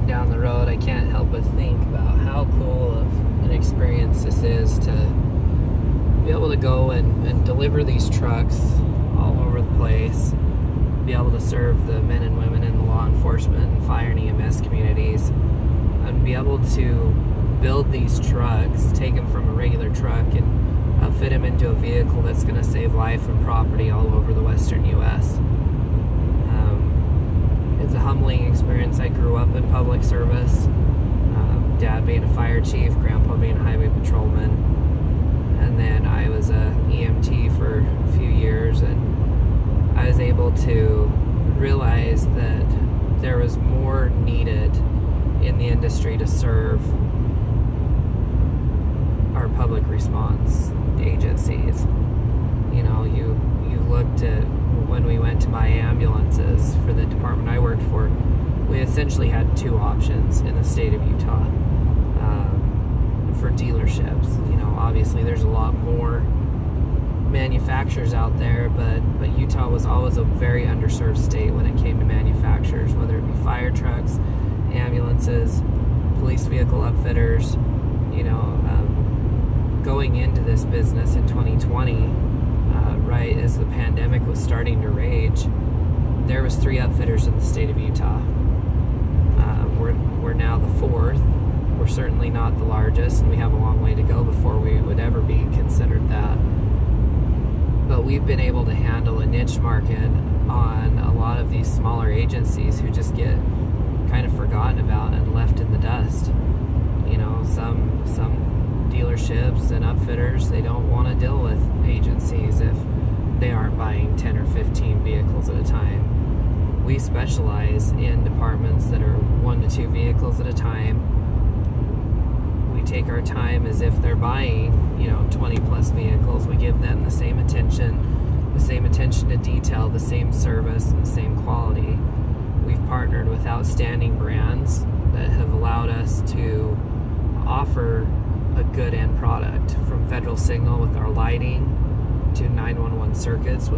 down the road, I can't help but think about how cool of an experience this is to be able to go and deliver these trucks all over the place, be able to serve the men and women in the law enforcement and fire and EMS communities, and be able to build these trucks, take them from a regular truck and outfit them into a vehicle that's going to save life and property all over the western U.S. It's a humbling experience. I grew up in public service, Dad being a fire chief, Grandpa being a highway patrolman, and then I was a EMT for a few years, and I was able to realize that there was more needed in the industry to serve our public response agencies. You know, you looked at when we went to buy ambulances for the department I worked for, we essentially had two options in the state of Utah for dealerships. You know, obviously there's a lot more manufacturers out there, but Utah was always a very underserved state when it came to manufacturers, whether it be fire trucks, ambulances, police vehicle upfitters. You know, going into this business in 2020, right as the pandemic was starting to rage, there was 3 upfitters in the state of Utah. We're now the 4th. We're certainly not the largest, and we have a long way to go before we would ever be considered that. But we've been able to handle a niche market on a lot of these smaller agencies who just get kind of forgotten about and left in the dust. You know, some dealerships and upfitters, they don't want to deal with agencies if they aren't buying 10 or 15 vehicles at a time. We specialize in departments that are 1 to 2 vehicles at a time. We take our time as if they're buying, you know, 20 plus vehicles. We give them the same attention to detail, the same service, and the same quality. We've partnered with outstanding brands that have allowed us to offer a good end product, from Federal Signal with our lighting to 911 circuits with